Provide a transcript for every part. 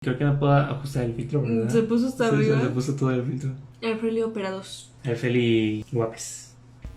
Creo que no puedo ajustar el filtro, ¿verdad? Se puso hasta arriba. Se puso todo el filtro. El Freli Operados. El Feli Guapes.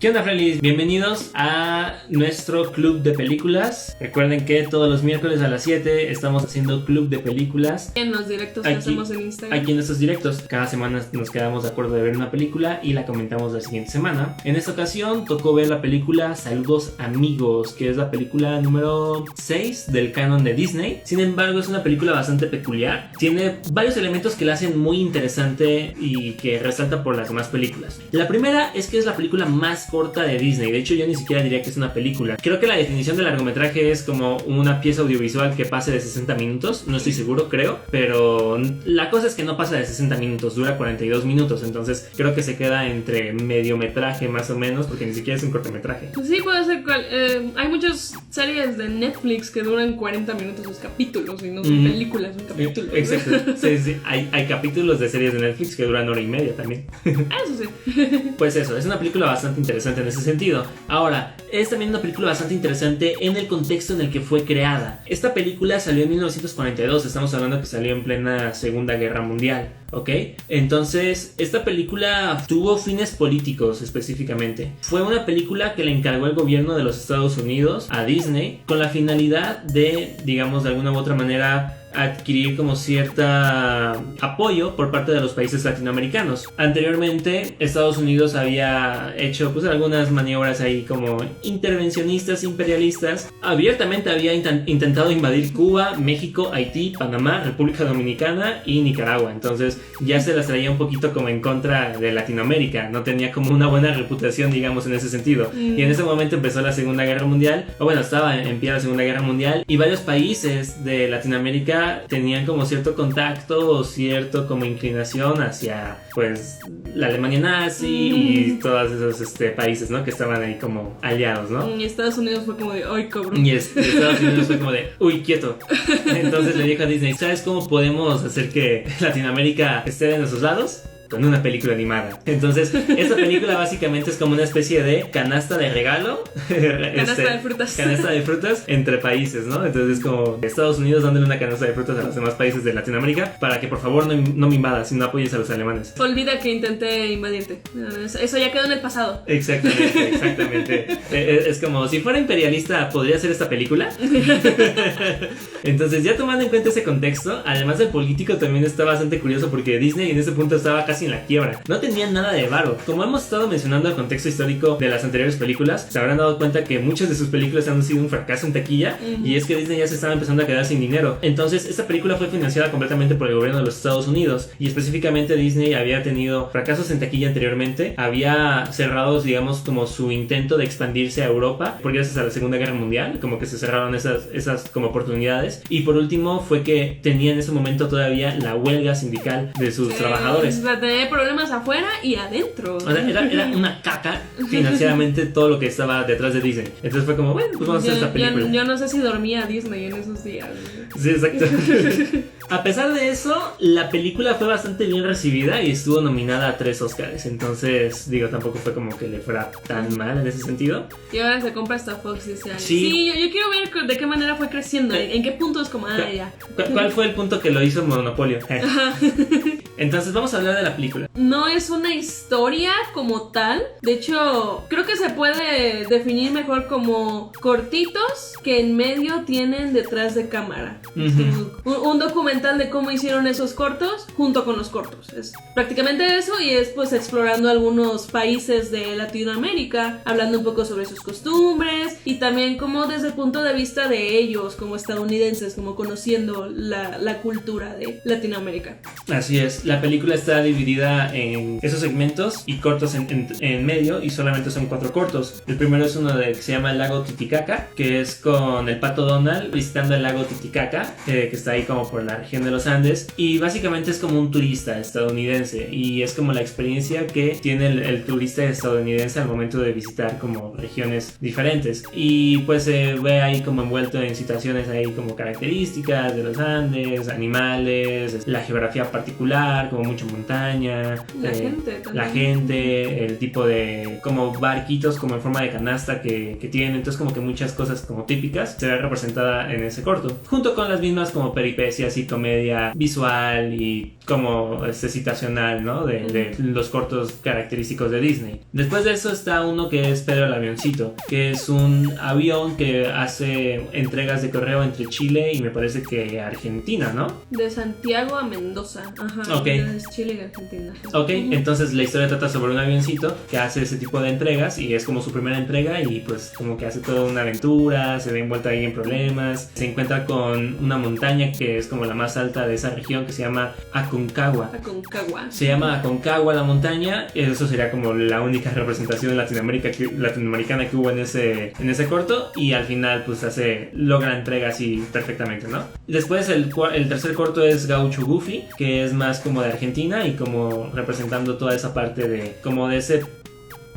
¿Qué onda, Frelis? Bienvenidos a nuestro club de películas. Recuerden que todos los miércoles a las 7 estamos haciendo club de películas. En los directos que hacemos en Instagram. Aquí en estos directos, cada semana nos quedamos de acuerdo de ver una película y la comentamos la siguiente semana. En esta ocasión tocó ver la película Saludos Amigos, que es la película número 6 del canon de Disney. Sin embargo, es una película bastante peculiar. Tiene varios elementos que la hacen muy interesante y que resalta por las demás películas. La primera es que es la película más corta de Disney. De hecho, yo ni siquiera diría que es una película. Creo que la definición de largometraje es como una pieza audiovisual que pase de 60 minutos. No estoy seguro, creo. Pero la cosa es que no pasa de 60 minutos. Dura 42 minutos. Entonces creo que se queda entre mediometraje más o menos. Porque ni siquiera es un cortometraje. Sí, puede ser cual. Hay muchas series de Netflix que duran 40 minutos los capítulos. Y no son películas, son capítulos. Exacto. Sí. Hay capítulos de series de Netflix que duran hora y media también. Eso sí. Pues eso, es una película bastante interesante en ese sentido. Ahora, es también una película bastante interesante en el contexto en el que fue creada. Esta película salió en 1942, estamos hablando que salió en plena Segunda Guerra Mundial, ¿ok? Entonces, esta película tuvo fines políticos específicamente. Fue una película que le encargó el gobierno de los Estados Unidos a Disney con la finalidad de, digamos, de alguna u otra manera adquirir como cierta apoyo por parte de los países latinoamericanos. Anteriormente Estados Unidos había hecho pues algunas maniobras ahí como intervencionistas, imperialistas. Abiertamente había intentado invadir Cuba, México, Haití, Panamá, República Dominicana y Nicaragua. Entonces ya se las traía un poquito como en contra de Latinoamérica. No tenía como una buena reputación, digamos, en ese sentido. Y en ese momento empezó la Segunda Guerra Mundial, o bueno, estaba en pie la Segunda Guerra Mundial, y varios países de Latinoamérica tenían como cierto contacto o cierto como inclinación hacia pues la Alemania nazi y todos esos países, ¿no? Que estaban ahí como aliados, ¿no? Y Estados Unidos fue como de, ¡ay, cabrón! Y Estados Unidos fue como de, ¡uy, quieto! Entonces le dijo a Disney, ¿sabes cómo podemos hacer que Latinoamérica esté de nuestros lados? Con una película animada. Entonces, esta película básicamente es como una especie de canasta de regalo. Canasta de frutas. Canasta de frutas entre países, ¿no? Entonces es como Estados Unidos dándole una canasta de frutas a los demás países de Latinoamérica para que por favor no me invadas y no apoyes a los alemanes. Olvida que intenté invadirte. Eso ya quedó en el pasado. Exactamente. Es como, si fuera imperialista, ¿podría hacer esta película? Entonces, ya tomando en cuenta ese contexto, además del político, también está bastante curioso porque Disney en ese punto estaba casi en la quiebra. No tenían nada de varo. Como hemos estado mencionando el contexto histórico de las anteriores películas, se habrán dado cuenta que muchas de sus películas han sido un fracaso en taquilla, y es que Disney ya se estaba empezando a quedar sin dinero. Entonces, esta película fue financiada completamente por el gobierno de los Estados Unidos, y específicamente Disney había tenido fracasos en taquilla anteriormente. Había cerrado, digamos, como su intento de expandirse a Europa, porque gracias a la Segunda Guerra Mundial, como que se cerraron esas como oportunidades. Y por último, fue que tenía en ese momento todavía la huelga sindical de sus trabajadores. Tenía problemas afuera y adentro. O sea, era una caca financieramente todo lo que estaba detrás de Disney. Entonces fue como, bueno, pues vamos a hacer esta película. Yo no sé si dormía Disney en esos días. Sí, exacto. A pesar de eso, la película fue bastante bien recibida y estuvo nominada a 3 Oscars. Entonces, digo, tampoco fue como que le fuera tan mal en ese sentido. Y ahora se compra esta Fox ese año. Sí, yo quiero ver de qué manera fue creciendo. ¿En qué punto es como, ya? ¿Cuál fue el punto que lo hizo Monopolio? Entonces, vamos a hablar de la película. No es una historia como tal. De hecho, creo que se puede definir mejor como cortitos que en medio tienen detrás de cámara. Un documental de cómo hicieron esos cortos junto con los cortos. Es prácticamente eso, y es pues explorando algunos países de Latinoamérica, hablando un poco sobre sus costumbres y también como desde el punto de vista de ellos como estadounidenses, como conociendo la cultura de Latinoamérica. Así es, la película está dividida en esos segmentos y cortos en medio, y solamente son 4 cortos. El primero es uno que se llama el lago Titicaca, que es con el Pato Donald visitando el lago Titicaca, que está ahí como por la región de los Andes, y básicamente es como un turista estadounidense, y es como la experiencia que tiene el turista estadounidense al momento de visitar como regiones diferentes, y pues se ve ahí como envuelto en situaciones ahí como características de los Andes, animales, la geografía particular, como mucha montaña, la gente, el tipo de como barquitos como en forma de canasta que tienen. Entonces como que muchas cosas como típicas se ve representada en ese corto, junto con las mismas como peripecias y comedia visual y como citacional, ¿no? De los cortos característicos de Disney. Después de eso está uno que es Pedro el avioncito, que es un avión que hace entregas de correo entre Chile y me parece que Argentina, ¿no? De Santiago a Mendoza. Ajá. Ok. Es Chile y Argentina. Ok, entonces la historia trata sobre un avioncito que hace ese tipo de entregas y es como su primera entrega y pues como que hace toda una aventura, se ve envuelta ahí en problemas, se encuentra con una montaña que es como la más alta de esa región que se llama Aconcagua. Aconcagua. Se llama Aconcagua la montaña, eso sería como la única representación en latinoamericana que hubo en ese corto y al final pues logra la entrega así perfectamente, ¿no? Después el tercer corto es Gaucho Goofy, que es más como de Argentina y como representando toda esa parte de como de ese,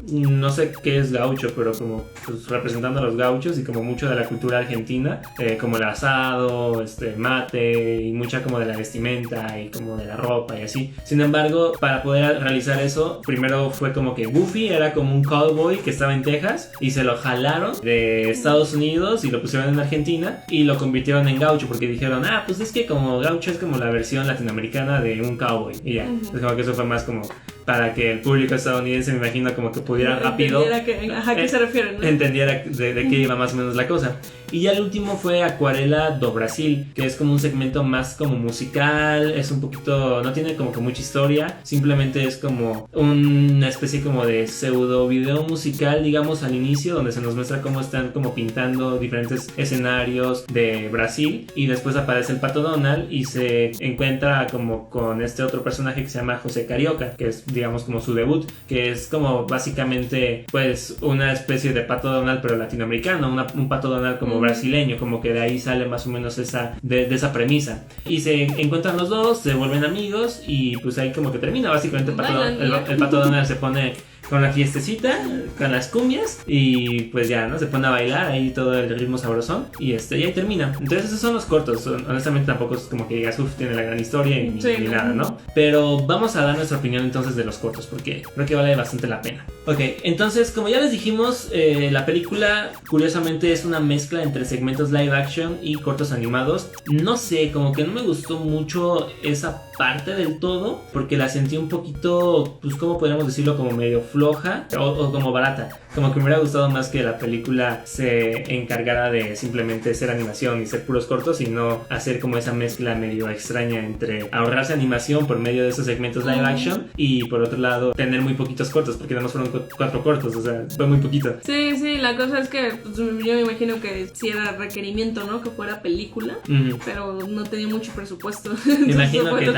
no sé qué es gaucho, pero como pues, representando a los gauchos y como mucho de la cultura argentina, como el asado, mate y mucha como de la vestimenta y como de la ropa y así. Sin embargo, para poder realizar eso, primero fue como que Goofy era como un cowboy que estaba en Texas y se lo jalaron de Estados Unidos y lo pusieron en Argentina y lo convirtieron en gaucho porque dijeron, pues es que como gaucho es como la versión latinoamericana de un cowboy y ya. Es como que eso fue más como para que el público estadounidense, me imagino, como que pudiera rápido ¿A qué se refieren, ¿no? entendiera de qué iba más o menos la cosa. Y ya el último fue Acuarela do Brasil, que es como un segmento más como musical, es un poquito, no tiene como que mucha historia, simplemente es como una especie como de pseudo video musical, digamos, al inicio, donde se nos muestra cómo están como pintando diferentes escenarios de Brasil, y después aparece el Pato Donald y se encuentra como con este otro personaje que se llama José Carioca, que es digamos como su debut, que es como básicamente pues una especie de Pato Donald pero latinoamericano, un Pato Donald como brasileño, como que de ahí sale más o menos de esa premisa, y se encuentran los dos, se vuelven amigos y pues ahí como que termina básicamente el Pato Donald se pone con la fiestecita, con las cumbias y pues ya, ¿no? Se pone a bailar ahí todo el ritmo sabrosón y ahí termina. Entonces esos son los cortos, honestamente tampoco es como que digas, tiene la gran historia ni nada, ¿no? Pero vamos a dar nuestra opinión entonces de los cortos porque creo que vale bastante la pena. Ok, entonces como ya les dijimos, la película curiosamente es una mezcla entre segmentos live action y cortos animados. No sé, como que no me gustó mucho esa parte del todo porque la sentí un poquito, pues como podríamos decirlo, como medio floja o como barata. Como que me hubiera gustado más que la película se encargara de simplemente ser animación y ser puros cortos y no hacer como esa mezcla medio extraña entre ahorrarse animación por medio de esos segmentos live action y por otro lado tener muy poquitos cortos, porque nada más fueron 4 cortos, o sea, fue muy poquito. Sí, la cosa es que pues, yo me imagino que sí era requerimiento, ¿no? Que fuera película, pero no tenía mucho presupuesto. Me imagino que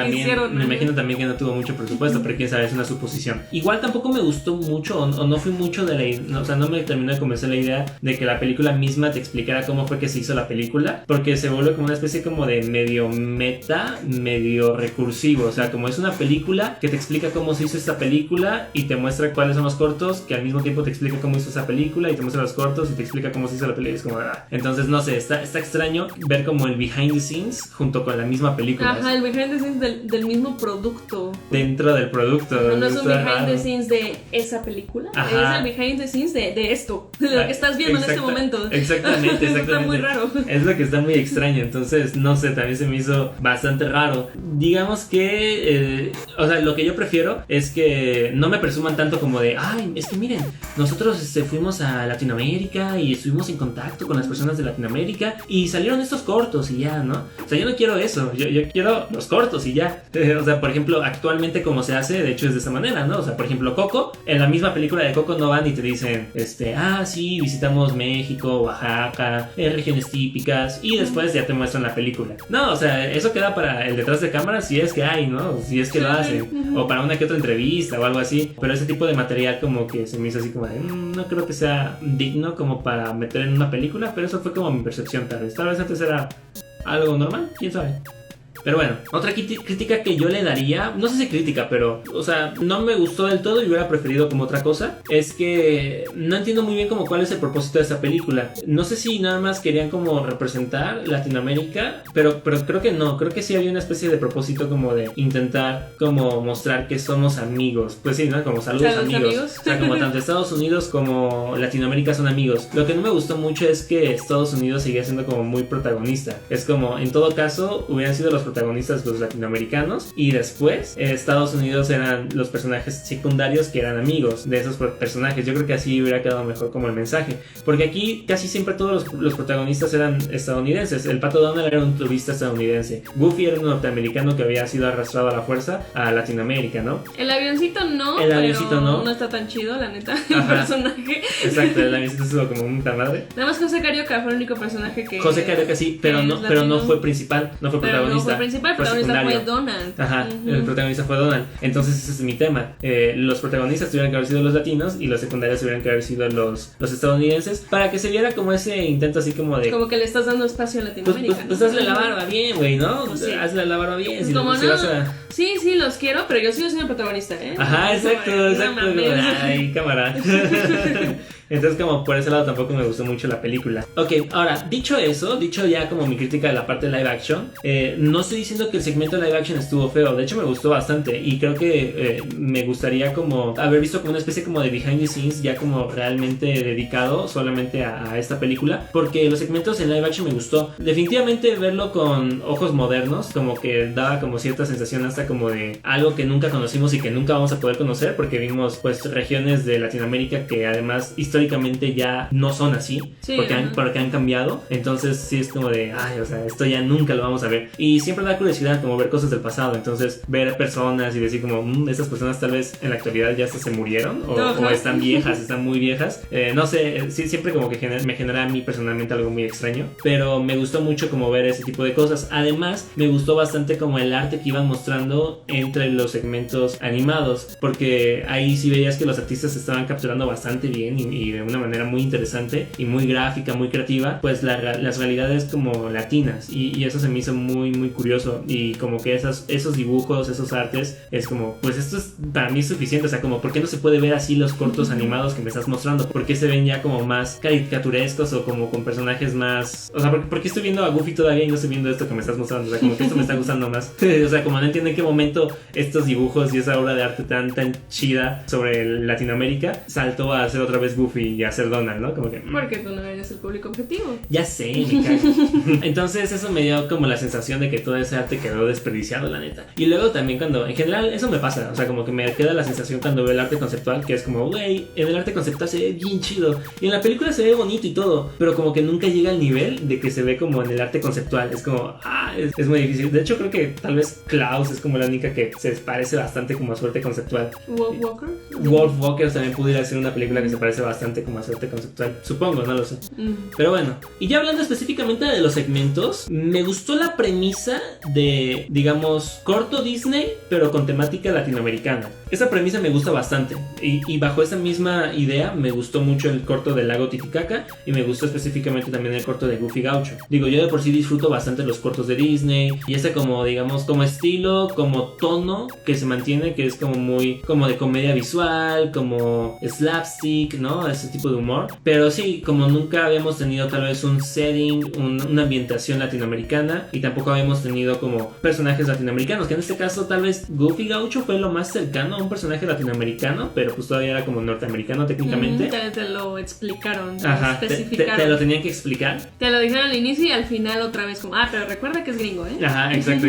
también que no tuvo mucho presupuesto, pero quién sabe, es una suposición. Igual tampoco me gustó mucho o no fui mucho de o sea, no me terminó de convencer la idea de que la película misma te explicara cómo fue que se hizo la película, porque se vuelve como una especie como de medio meta, medio recursivo, o sea, como es una película que te explica cómo se hizo esta película y te muestra cuáles son los cortos, que al mismo tiempo te explica cómo hizo esa película y te muestra los cortos y te explica cómo se hizo la película, es como entonces no sé, está extraño ver como el behind the scenes junto con la misma película. Ajá, el behind the scenes del mismo producto dentro del producto. No es un behind the scenes de esa película. Ajá. Es el behind the scenes de esto, de lo que estás viendo en este momento. Exactamente. Está muy raro. Es lo que está muy extraño. Entonces, no sé, también se me hizo bastante raro. Digamos que, o sea, lo que yo prefiero es que no me presuman tanto como de, es que miren, nosotros fuimos a Latinoamérica y estuvimos en contacto con las personas de Latinoamérica y salieron estos cortos y ya, ¿no? O sea, yo no quiero eso, yo quiero los cortos y ya. O sea, por ejemplo, actualmente como se hace, de hecho es de esa manera, ¿no? O sea, por ejemplo, Coco, en la misma película de Coco no van y te dicen, sí, visitamos México, Oaxaca, regiones típicas y después ya te muestran la película. No, o sea, eso queda para el detrás de cámara si es que hay, ¿no? Si es que lo hacen. O para una que otra entrevista o algo así. Pero ese tipo de material como que se me hizo así como de, no creo que sea digno como para meter en una película, pero eso fue como mi percepción tal vez. Tal vez antes era algo normal, quién sabe. Pero bueno, otra crítica que yo le daría, no sé si crítica, pero, o sea, no me gustó del todo y hubiera preferido como otra cosa, es que no entiendo muy bien como cuál es el propósito de esta película. No sé si nada más querían como representar Latinoamérica, pero creo que no, creo que sí había una especie de propósito como de intentar como mostrar que somos amigos. Pues sí, ¿no? Como saludos amigos. O sea, como tanto Estados Unidos como Latinoamérica son amigos. Lo que no me gustó mucho es que Estados Unidos seguía siendo como muy protagonista. Es como, en todo caso, hubieran sido los protagonistas, los latinoamericanos, y después Estados Unidos eran los personajes secundarios que eran amigos de esos personajes. Yo creo que así hubiera quedado mejor como el mensaje, porque aquí casi siempre todos los protagonistas eran estadounidenses. El Pato Donald era un turista estadounidense, Goofy era un norteamericano que había sido arrastrado a la fuerza a Latinoamérica, ¿no? El avioncito no, el avioncito no está tan chido, la neta, el personaje. Exacto, el avioncito estuvo como un madre. Nada más José Carioca fue el único personaje que... José Carioca sí, pero no fue principal, no fue protagonista. No fue principal, el protagonista fue Donald. Ajá, el protagonista fue Donald. Entonces ese es mi tema. Los protagonistas tuvieran que haber sido los latinos y los secundarios tuvieran que haber sido los estadounidenses, para que se viera como ese intento así como de... Como que le estás dando espacio a Latinoamérica. Pues hazle la barba bien, güey, ¿no? Pues sí. Hazle la barba bien. Si como no, sí, los quiero, pero yo sigo siendo el protagonista, ¿eh? Ajá, exacto. Ay, cámara. Entonces como por ese lado tampoco me gustó mucho la película. Ok, ahora, dicho ya como mi crítica de la parte de live action, no estoy diciendo que el segmento de live action estuvo feo, de hecho me gustó bastante y creo que me gustaría como haber visto como una especie como de behind the scenes ya como realmente dedicado solamente a esta película, porque los segmentos en live action me gustó. Definitivamente verlo con ojos modernos como que daba como cierta sensación hasta como de algo que nunca conocimos y que nunca vamos a poder conocer, porque vimos pues regiones de Latinoamérica que además históricamente ya no son así, sí, porque han cambiado. Entonces sí es como de, ay, o sea, esto ya nunca lo vamos a ver. Y siempre da curiosidad como ver cosas del pasado. Entonces ver personas y decir como, estas personas tal vez en la actualidad ya hasta se murieron o están viejas, están muy viejas. No sé, sí, siempre como que me genera a mí personalmente algo muy extraño. Pero me gustó mucho como ver ese tipo de cosas. Además, me gustó bastante como el arte que iban mostrando entre los segmentos animados, porque ahí sí veías que los artistas estaban capturando bastante bien y de una manera muy interesante y muy gráfica, muy creativa, pues las realidades como latinas, y eso se me hizo muy muy curioso, y como que esos dibujos, esos artes, es como, pues esto es para mí suficiente. O sea, como, ¿por qué no se puede ver así los cortos animados que me estás mostrando? ¿Por qué se ven ya como más caricaturescos o como con personajes más, o sea, ¿por qué estoy viendo a Goofy todavía y no estoy viendo esto que me estás mostrando? O sea, como que esto me está gustando más. O sea, como no entiendo en qué momento estos dibujos y esa obra de arte tan chida sobre Latinoamérica saltó a hacer otra vez Goofy y a hacer Donald, ¿no? Como que... Porque tú no eres el público objetivo. Ya sé, me cago. Entonces eso me dio como la sensación de que todo ese arte quedó desperdiciado, la neta. Y luego también cuando, en general, eso me pasa. O sea, como que me queda la sensación cuando veo el arte conceptual, que es como, güey, en el arte conceptual se ve bien chido. Y en la película se ve bonito y todo, pero como que nunca llega al nivel de que se ve como en el arte conceptual. Es como, es muy difícil. De hecho, creo que tal vez Klaus es como la única que se parece bastante como a su arte conceptual. Wolf Walkers también pudiera ser una película que se parece bastante como a su arte conceptual. Supongo, no lo sé. Pero bueno, y ya hablando específicamente de los segmentos, me gustó la premisa de, digamos, corto Disney, pero con temática latinoamericana. Esa premisa me gusta bastante. Y bajo esa misma idea, me gustó mucho el corto del lago Titicaca. Y me gustó específicamente también el corto de Goofy Gaucho. Digo, yo de por sí disfruto bastante los cortos de Disney. Y ese como, digamos, como estilo, como tono que se mantiene, que es como muy, como de comedia visual, como slapstick, ¿no? Ese tipo de humor. Pero sí, como nunca habíamos tenido tal vez un setting, una ambientación latinoamericana, y tampoco habíamos tenido como personajes latinoamericanos, que en este caso tal vez Goofy Gaucho fue lo más cercano a un personaje latinoamericano, pero pues todavía era como norteamericano técnicamente. Te lo explicaron, ajá, te lo tenían que explicar. Te lo dijeron al inicio y al final otra vez como, pero recuerda que es gringo, ¿eh? Ajá, exacto.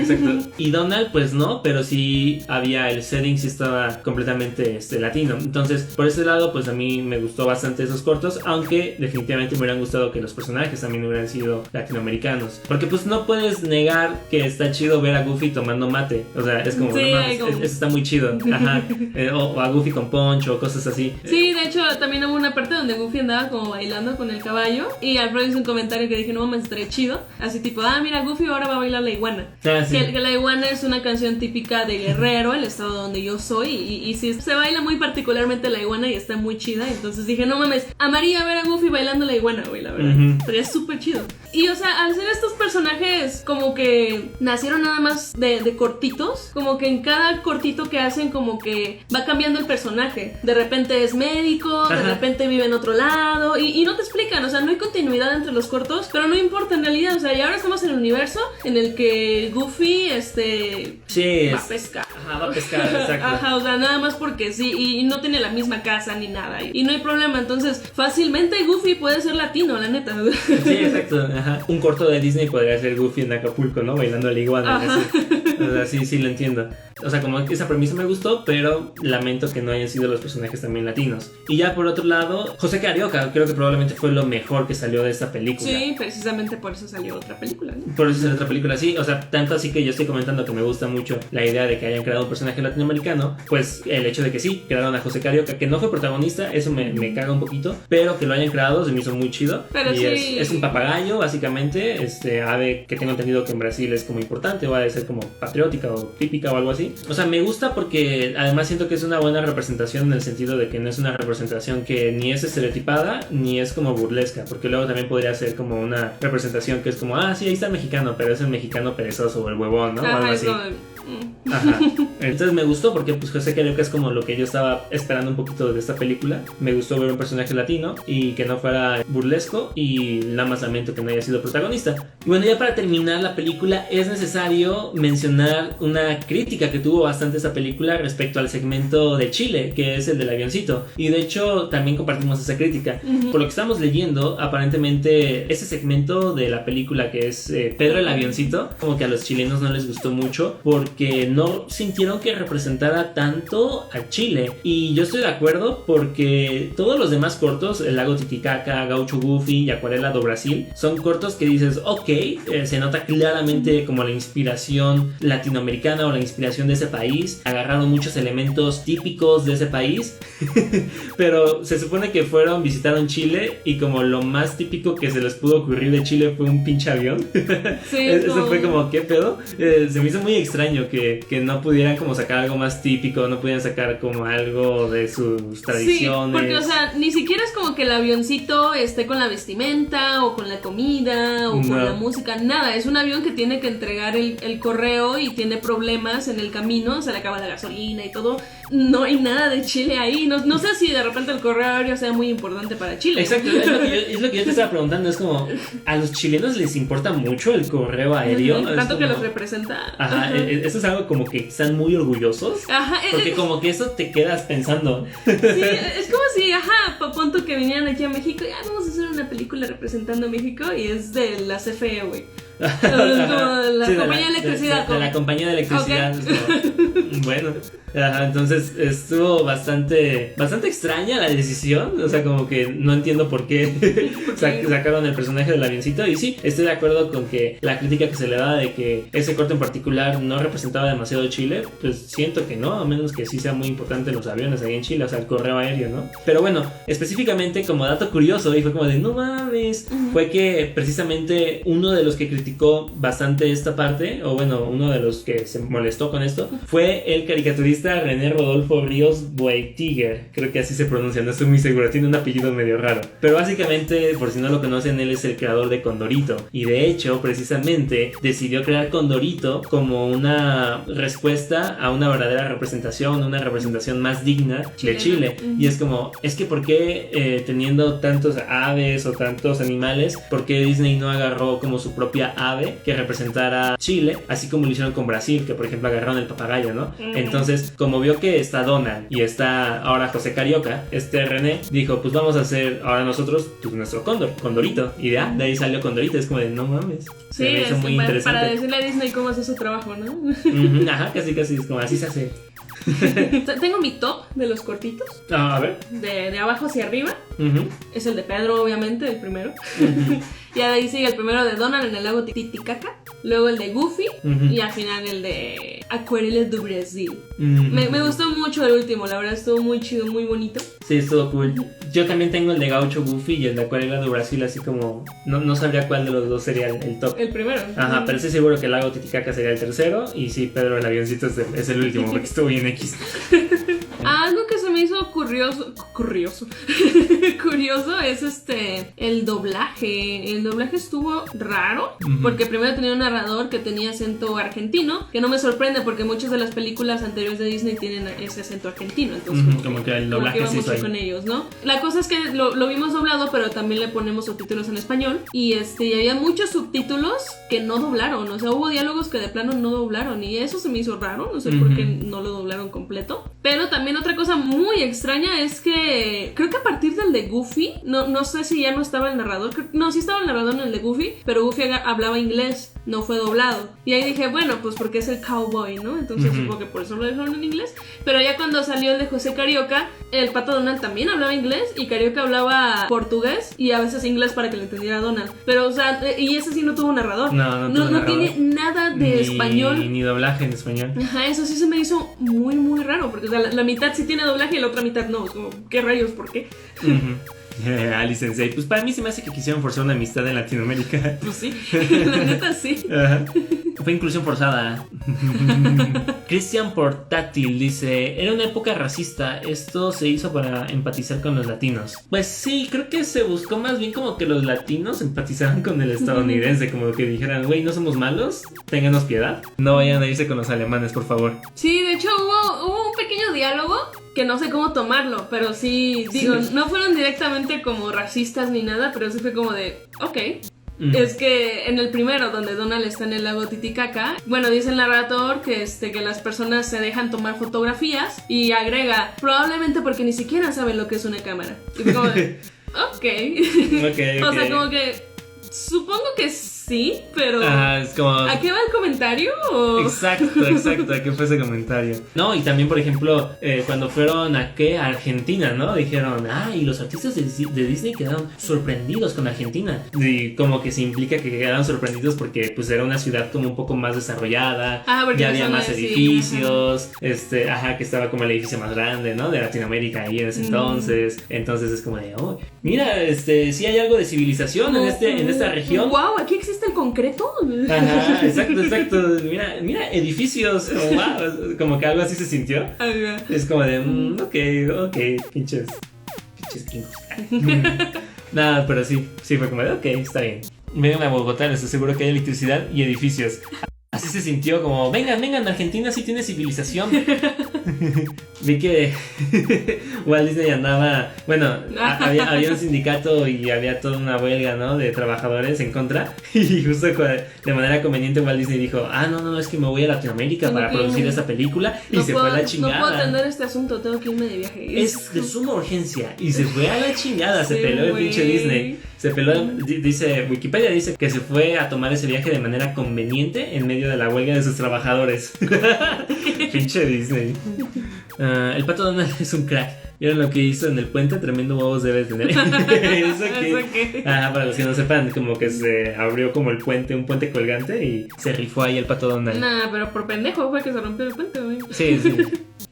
Y Donald pues no, pero sí había el setting, sí estaba completamente latino. Entonces por ese lado pues a mí me gustó bastante esos cortos, aunque definitivamente me hubieran gustado que los personajes también hubieran sido latinoamericanos, porque pues no puedes negar que está chido ver a Goofy tomando mate. O sea, es como, sí, eso está muy chido. Ajá. O a Goofy con poncho o cosas así. Sí, de hecho también hubo una parte donde Goofy andaba como bailando con el caballo y Alfredo hizo un comentario que dije, no mames, estaría chido, así tipo, mira, Goofy ahora va a bailar la iguana. Sí. Que la iguana es una canción típica de Guerrero, el estado donde yo soy, y sí, se baila muy particularmente la iguana y está muy chida. Entonces dije, no mames, amaría ver a Goofy bailando la iguana, güey, la verdad. Estaría súper chido. Y o sea, al ser estos personajes como que nacieron nada más de cortitos, como que en cada cortito que hacen como que va cambiando el personaje. De repente es médico, de repente vive en otro lado y no te explican, o sea, no hay continuidad entre los cortos, pero no importa en realidad. O sea, y ahora estamos en el universo en el que Goofy va a pescar. Ajá, va a pescar, exacto. Ajá, o sea, nada más porque sí, y no tiene la misma casa ni nada, y no hay problema. Entonces, fácilmente Goofy puede ser latino, la neta. Sí, exacto. Ajá. Un corto de Disney podría ser Goofy en Acapulco, ¿no? bailando a la iguana. Ajá. O sea, sí lo entiendo. O sea, como que esa premisa me gustó, pero lamento que no hayan sido los personajes también latinos. Y ya por otro lado, José Carioca, creo que probablemente fue lo mejor que salió de esta película. Sí, precisamente por eso salió otra película, ¿no? Por eso salió otra película, sí. O sea, tanto así que yo estoy comentando que me gusta mucho la idea de que hayan creado un personaje latinoamericano. Pues el hecho de que sí, crearon a José Carioca, que no fue protagonista, eso me caga un poquito. Pero que lo hayan creado se me hizo muy chido. Pero y sí. es un papagayo, básicamente. Ave que tengo entendido que en Brasil es como importante, o ha de ser como patriótica o típica o algo así. O sea, me gusta porque además siento que es una buena representación en el sentido de que no es una representación que ni es estereotipada ni es como burlesca, porque luego también podría ser como una representación que es como, sí, ahí está el mexicano, pero es el mexicano perezoso o el huevón, ¿no? O algo así. Ajá. Entonces me gustó porque pues José Carioca es como lo que yo estaba esperando un poquito de esta película. Me gustó ver un personaje latino y que no fuera burlesco, y nada más lamento que no haya sido protagonista. Y bueno, ya para terminar la película es necesario mencionar una crítica que tuvo bastante esta película respecto al segmento de Chile, que es el del avioncito, y de hecho también compartimos esa crítica. Por lo que estamos leyendo, aparentemente ese segmento de la película que es Pedro el avioncito, como que a los chilenos no les gustó mucho porque no sintieron que representara tanto a Chile, y yo estoy de acuerdo porque todos los demás cortos, El lago Titicaca, Gaucho Goofy y Acuarela do Brasil, son cortos que dices, ok, se nota claramente como la inspiración latinoamericana o la inspiración de ese país, agarraron muchos elementos típicos de ese país pero se supone que visitaron Chile y como lo más típico que se les pudo ocurrir de Chile fue un pinche avión. Sí, eso fue como, ¿qué pedo? Se me hizo muy extraño que no pudieran como sacar algo más típico, no pudieran sacar como algo de sus tradiciones. Sí, porque o sea, ni siquiera es como que el avioncito esté con la vestimenta o con la comida o con la música, nada, es un avión que tiene que entregar el correo y tiene problemas en el camino, se le acaba la gasolina y todo. No hay nada de Chile ahí. No sé si de repente el correo aéreo sea muy importante para Chile. Exacto, es lo que yo te estaba preguntando. Es como, ¿a los chilenos les importa mucho el correo aéreo? Tanto como, que los representa. Ajá, eso es algo como que están muy orgullosos. Ajá, porque como que eso te quedas pensando. Sí, es como si, punto que vinieran aquí a México y vamos a hacer una película representando a México y es de la CFE, güey. La compañía de electricidad. De la compañía de electricidad. Okay. Bueno, entonces estuvo bastante extraña la decisión. O sea, como que no entiendo por qué sacaron el personaje del avioncito. Y sí, estoy de acuerdo con que la crítica que se le da de que ese corte en particular no representaba demasiado Chile, pues siento que no, a menos que sí sea muy importante los aviones ahí en Chile, o sea, el correo aéreo, ¿no? Pero bueno, específicamente como dato curioso, y fue como de no mames, fue que precisamente uno de los que criticó bastante esta parte, o bueno, uno de los que se molestó con esto, fue el caricaturista René Rodolfo Ríos Boitiger, creo que así se pronuncia, no estoy muy seguro, tiene un apellido medio raro, pero básicamente, por si no lo conocen, él es el creador de Condorito, y de hecho, precisamente, decidió crear Condorito como una respuesta a una verdadera representación, una representación más digna de Chile, y es como, es que ¿por qué teniendo tantos aves o tantos animales, por qué Disney no agarró como su propia ave que representara Chile, así como lo hicieron con Brasil, que por ejemplo agarraron el papagayo, ¿no? Entonces, como vio que está Donald y está ahora José Carioca, René dijo, pues vamos a hacer ahora nosotros pues, nuestro Condorito, y de ahí salió Condorito, es como de no mames. Sí, es muy interesante. Para decirle a Disney cómo hace su trabajo, ¿no? Ajá, casi es como así se hace. Tengo mi top de los cortitos. A ver. De abajo hacia arriba. Es el de Pedro, obviamente, el primero. Y ahí sigue el primero de Donald en el lago Titicaca. Luego el de Goofy. Y al final el de Acuarela do Brasil. Me gustó mucho el último, la verdad estuvo muy chido, muy bonito. Sí, estuvo cool. Yo también tengo el de Gaucho Goofy y el de Acuarela do Brasil, así como no sabría cuál de los dos sería el top. El primero. Ajá, pero estoy seguro que el lago Titicaca sería el tercero. Y sí, Pedro el avioncito es el último, porque estuvo bien X. Algo que se me hizo curioso es el doblaje. El doblaje estuvo raro, porque primero tenía un narrador que tenía acento argentino, que no me sorprende porque muchas de las películas anteriores de Disney tienen ese acento argentino, entonces como que el doblaje sí mucho con ellos, ¿no? La cosa es que lo vimos doblado, pero también le ponemos subtítulos en español, y había muchos subtítulos que no doblaron, o sea, hubo diálogos que de plano no doblaron, y eso se me hizo raro, no sé por qué no lo doblaron completo. Pero también otra cosa muy extraña es que creo que a partir del de Goofy, no sé si ya no estaba el narrador, sí estaba el narrador en el de Goofy, pero Goofy hablaba inglés, no fue doblado. Y ahí dije, bueno, pues porque es el cowboy, ¿no? Entonces supongo que por eso lo dejaron en inglés. Pero ya cuando salió el de José Carioca, el Pato Donald también hablaba inglés y Carioca hablaba portugués y a veces inglés para que le entendiera a Donald. Pero, o sea, y ese sí no tuvo narrador. No tiene nada de español. Ni doblaje en español. Ajá, eso sí se me hizo muy, muy raro. Porque, o sea, la mitad sí tiene doblaje y la otra mitad no. Es como, ¿qué rayos? ¿Por qué? Ali Sensei, pues para mí se me hace que quisieron forzar una amistad en Latinoamérica. Pues sí, la neta sí. Ajá. Fue inclusión forzada. Christian Portátil dice: era una época racista, esto se hizo para empatizar con los latinos. Pues sí, creo que se buscó más bien como que los latinos empatizaran con el estadounidense, como que dijeran, güey, no somos malos, ténganos piedad, no vayan a irse con los alemanes, por favor. Sí, de hecho hubo un pequeño diálogo que no sé cómo tomarlo, pero sí, digo, no fueron directamente como racistas ni nada, pero sí fue como de, ok. Es que en el primero, donde Donald está en el lago Titicaca, bueno, dice el narrador que las personas se dejan tomar fotografías y agrega, probablemente porque ni siquiera saben lo que es una cámara. Y fue como de, ok. O sea, como que supongo que sí, pero es como... ¿a qué va el comentario? ¿O? Exacto, ¿a qué fue ese comentario? No, y también, por ejemplo, cuando fueron a Argentina, ¿no? Dijeron, y los artistas de Disney quedaron sorprendidos con Argentina. Y como que se implica que quedaron sorprendidos porque pues era una ciudad como un poco más desarrollada, ya había más edificios, que estaba como el edificio más grande, ¿no? De Latinoamérica ahí en ese entonces. Entonces es como de, mira, sí hay algo de civilización en esta región. Wow, aquí existe el concreto. Ajá, exacto. Mira, edificios. Wow, como que algo así se sintió. Ajá. Es como de, ok, pinches gringos. Nada, pero sí fue como de, ok, está bien. Vengan a Bogotá, les aseguro que hay electricidad y edificios. Así se sintió como, vengan, Argentina sí tiene civilización. Vi que Walt Disney andaba, había un sindicato y había toda una huelga, ¿no? De trabajadores en contra. Y justo de manera conveniente Walt Disney dijo, no, es que me voy a Latinoamérica para producir esta película. Y se fue a la chingada. No puedo atender este asunto, tengo que irme de viaje. Es de suma urgencia. Y se fue a la chingada, se peló el pinche Disney. Se peló, Wikipedia dice que se fue a tomar ese viaje de manera conveniente en medio de la huelga de sus trabajadores. Pinche Disney. El Pato Donald es un crack. ¿Vieron lo que hizo en el puente? Tremendo huevos debe tener. ¿Eso qué? Para los que no sepan, como que se abrió como un puente colgante y se rifó ahí el Pato Donald. Pero por pendejo fue que se rompió el puente, güey. Sí.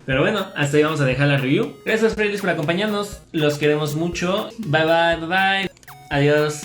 Pero bueno, hasta ahí vamos a dejar la review. Gracias, Freylis, por acompañarnos. Los queremos mucho. Bye. Adiós.